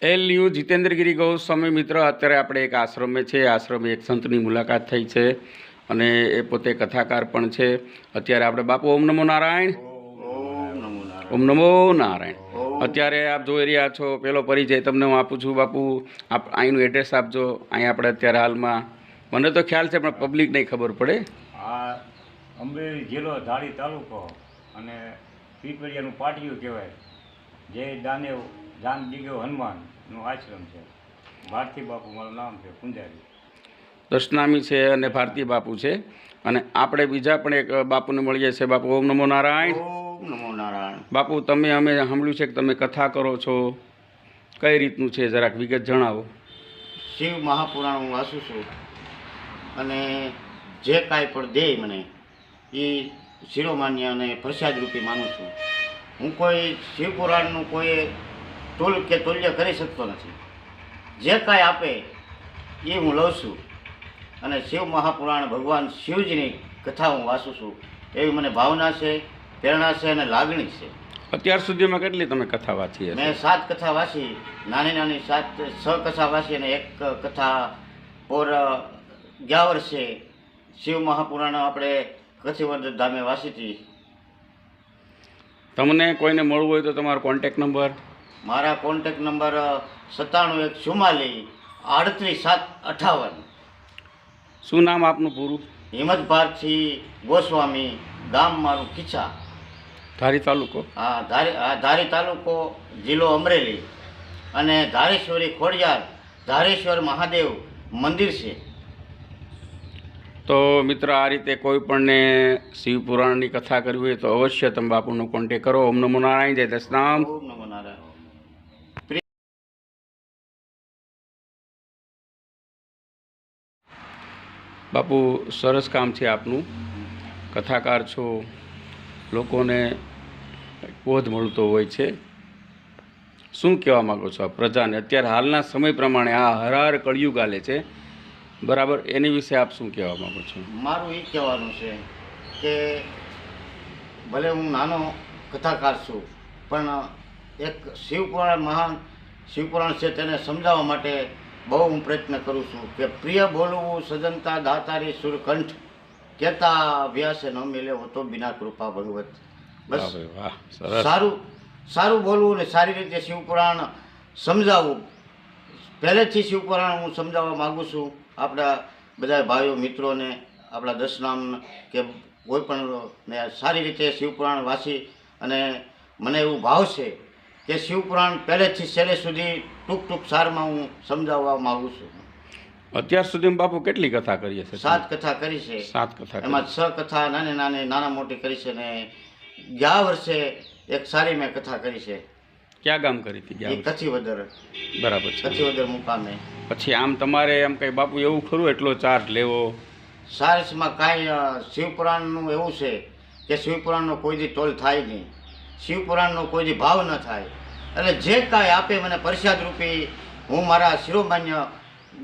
L U Jitendragiri Goswami મિત્ર, અત્યારે આપણે એક આશ્રમે છે. આશ્રમે એક સંતની મુલાકાત થઈ છે અને એ પોતે કથાકાર પણ છે. અત્યારે આપણે બાપુ ઓમ નમો નારાયણ, ઓમ નમો નારાયણ. અત્યારે આપ જોઈ રહ્યા છો, પેલો પરિચય તમને હું આપું છું. બાપુ આપ અહીંનું એડ્રેસ આપજો. અહીં આપણે અત્યારે હાલમાં, મને તો ખ્યાલ છે પણ પબ્લિક નહીં ખબર પડે. આ અમરેલી જિલ્લો ધારી તાલુકો અને પીપળિયાનું પાટિયું કહેવાય. જય દાનેવ જાન દીગો હનુમાનનું આશ્રમ છે. ભારતી બાપુ મારું નામ છે, પૂંજારી દશનામી છે અને ભારતી બાપુ છે. અને આપણે બીજા પણ એક બાપુને મળીએ છીએ. બાપુ ઓમ નમો નારાયણ. ઓમ નમો નારાયણ. બાપુ તમે અમે સાંભળ્યું છે કે તમે કથા કરો છો, કઈ રીતનું છે જરાક વિગત જણાવો. શિવ મહાપુરાણ હું વાંચું છું અને જે કાંઈ પણ દે મને એ શિરોમાન્ય અને પ્રસાદ રૂપી માનું છું. હું કોઈ શિવપુરાણનું કોઈ તુલ કે તુલ્ય કરી શકતો નથી. જે કાંઈ આપે એ હું લઉં છું અને શિવ મહાપુરાણ ભગવાન શિવજીની કથા હું વાંચું છું. એવી મને ભાવના છે, પ્રેરણા છે અને લાગણી છે. અત્યાર સુધીમાં કેટલી તમે કથા વાંચી હશે? મેં 7 કથા વાંચી, નાની નાની 6 કથા વાંચી અને એક કથા ઓર ગયા વર્ષે શિવ મહાપુરાણ આપણે કચ્છવર્ધન ધામે વાંચી હતી. તમને કોઈને મળવું હોય તો તમારો કોન્ટેક નંબર? મારા કોન્ટેક્ટ નંબર 9714483758. શું નામ આપનું પૂરું? હિંમત ભારતી ગોસ્વામી, ગામ મારું ખીચા. ધારી તાલુકો? હા, ધારી તાલુકો, જિલ્લો અમરેલી અને ધારેશ્વરી ખોડિયાર ધારેશ્વર મહાદેવ મંદિર છે. તો મિત્ર, આ રીતે કોઈ પણને શિવપુરાણની કથા કરવી હોય તો અવશ્ય તમે બાપુનો કોન્ટેક કરો. ઓમ નમો નારાયણ. જય દશનામ. ઓમ નમો નારાયણ. બાપુ સરસ કામ છે આપનું. કથાકાર છો, લોકોને બોધ મળતો હોય છે. શું કહેવા માગો છો આ પ્રજાને? અત્યારે હાલના સમય પ્રમાણે આ હરાર કળિયુગ હાલે છે, બરાબર, એની વિશે આપ શું કહેવા માગો છો? મારું એ કહેવાનું છે કે ભલે હું નાનો કથાકાર છું પણ એક શિવપુરાણ, મહાન શિવપુરાણ છે તેને સમજાવવા માટે બહુ હું પ્રયત્ન કરું છું કે પ્રિય બોલવું સજનતા દાતારી સુરકંઠ કહેતા અભ્યાસે ન મિલે હો તો બિના કૃપા ભગવત. બસ વાહ, સરસ. સારું બોલવું ને સારી રીતે શિવપુરાણ સમજાવવું. પહેલેથી શિવપુરાણ હું સમજાવવા માગું છું આપણા બધા ભાઈઓ મિત્રોને, આપણા દશનામ કે કોઈ પણ ને સારી રીતે શિવપુરાણ વાંચી. અને મને એવું ભાવ છે કે શિવપુરાણ પહેલેથી છેલ્લે સુધી ટૂંક સારમાં હું સમજાવવા માગું છું. અત્યાર સુધીમાં બાપુ કેટલી કથા કરી છે? 7 કથા કરી છે. 7 કથા. એમાં 6 કથા નાના મોટી કરી છે ને ગયા વર્ષે એક સારી મેં કથા કરી છે. ક્યાં ગામ કરી હતી? એ કચ્છીવદર. બરાબર છે. કચ્છીવદર મુકામે. પછી આમ તમારે એમ કંઈ બાપુ એવું ખરું એટલો ચાર્જ લેવો? સારસમાં કાંઈ શિવપુરાણનું એવું છે કે શિવપુરાણનો કોઈ દી તોલ થાય નહીં, શિવપુરાણનો કોઈ દી ભાવ ન થાય. એટલે જે કાંઈ આપે મને પ્રસાદ રૂપી હું મારા શિરોમાન્ય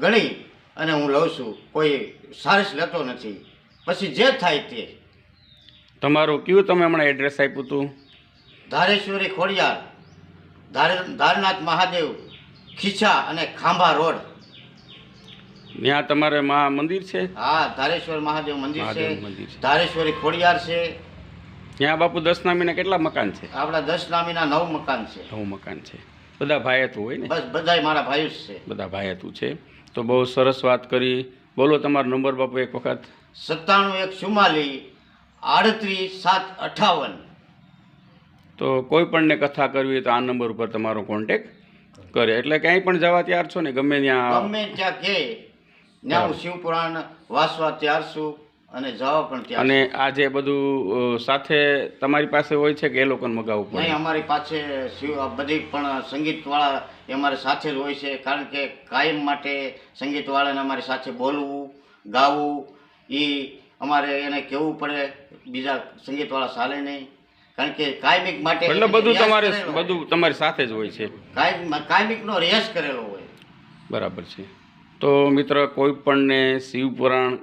ગણી અને હું લઉં છું. કોઈ સારસ લેતો નથી. પછી જે થાય તે. તમારું કયું તમે હમણાં એડ્રેસ આપ્યું હતું? ધારેશ્વરી ખોડિયાર, ધારનાથ મહાદેવ, ખીચા અને ખાંભા રોડ. ત્યાં તમારે મંદિર છે? હા, ધારેશ્વર મહાદેવ મંદિર છે. મહાદેવ મંદિર છે. ધારેશ્વરી ખોડિયાર છે. ત્યાં બાપુ દશનામીના કેટલા મકાન છે? આપણા દશનામીના 9 મકાન છે. 9 મકાન છે. બધા ભાઈતું હોય ને? બસ બધાય મારા ભાઈઓ જ છે. બધા ભાઈતું છે. તો બહુ સરસ વાત કરી. બોલો તમારો નંબર બાપુ એક વખત. 9714483758. તો કોઈ પણને કથા કરવી હોય તો આ નંબર ઉપર તમારો કોન્ટેક કરે એટલે ક્યાંય પણ જવા તૈયાર છો ને? ગમે ત્યાં કે ત્યાં હું શિવપુરાણ વાંચવા તૈયાર છું અને જવા પણ તૈયાર. અને આ જે બધું સાથે તમારી પાસે હોય છે કે એ લોકોને મગાવવું પડે? નહીં, અમારી પાસે બધી પણ સંગીતવાળા એ અમારી સાથે જ હોય છે. કારણ કે કાયમ માટે સંગીતવાળાને અમારી સાથે બોલવું, ગાવું એ અમારે એને કહેવું પડે. બીજા સંગીતવાળા ચાલે નહીં. કારણ કે કાયમિક માટે એટલે બધું તમારી સાથે જ હોય છે? કાયમિકનો રિયાઝ કરેલો હોય. બરાબર છે. તો મિત્ર, કોઈ પણને શિવપુરાણ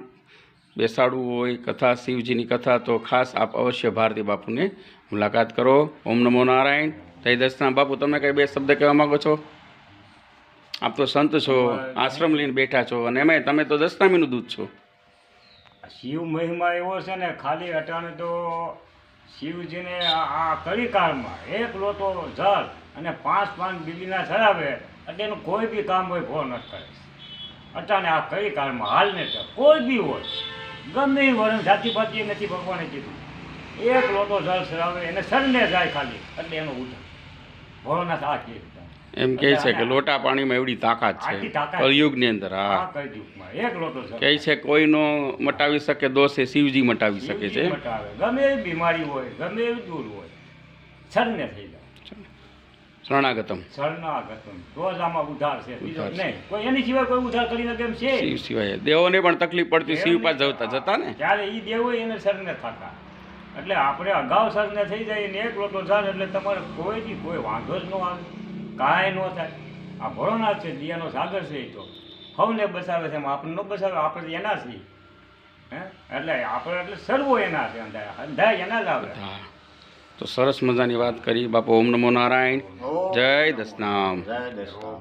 બેસાડવું હોય, કથા, શિવજીની કથા, તો ખાસ આપ અવશ્ય ભારતી બાપુને મુલાકાત કરો. ઓમ નમો નારાયણ. જય દશનામ. બાપુ તમે કંઈ 2 શબ્દ કહેવા માગો છો? આપ તો સંત છો, આશ્રમ લઈને બેઠા છો, અને એમાંય તમે તો દશનામીનું દૂધ છો. શિવ મહિમા એવો છે ને, ખાલી અટાણે તો શિવજીને આ કળીકાળમાં એક લોટો જળ અને 5 બીબીના ચડાવે એટલે એનું કોઈ બી કામ હોય ભો ન કરે. અટાણે આ કળીકાળમાં હાલને તો કોઈ બી હોય, ગમે એ વરણ જાતિ પાતી નથી ભગવાને કીધું, એક લોટો જળ ચડાવે એને સરને જાય ખાલી એટલે એનો ઉઠે ભોળાનાથ આ કહે. એમ કહે છે કે લોટા પાણીમાં એવડી તાકાત છે આટલી તાકાત. કળિયુગની અંદર. આ હા, કળિયુગમાં એક લોટો જળ કહે છે કોઈનો મટાવી શકે દોષ એ શિવજી મટાવી શકે છે. શિવજી મટાવે. ગમે એવી બીમારી હોય, ગમે એવી દૂર હોય, સરને થઈ જાય. શરણાગતમ શરણાગતમ તો જ આમાં ઉદ્ધાર છે, બીજો ઉદ્ધાર છે. નહીં. કોઈ એની સિવાય કોઈ ઉદ્ધાર કરીને કેમ છે? શિવ સિવાય દેવોને પણ તકલીફ પડતી શિવ પાસે જતા ને. ત્યારે એ દેવ હોય એને સરને થતા. એટલે આપણે અગાઉ સરને થઈ જાય ને એક લોટો ચાલે એટલે તમારે કોઈ વાંધો જ ન આવે, કાંઈ ન થાય. આ ભોળોનાથ છે, દિયાનો સાગર છે, એ તો હવને બસાવે છે, એમ આપણને ન બસાવે, આપણે તો એના છીએ. હે એટલે આપણે એટલે સર્વો એના છે, અંધાય એના જ આવે. હા, તો સરસ મજાની વાત કરી બાપુ. ઓમ નમો નારાયણ. ઓમ જય દશનામ. જય દશનામ.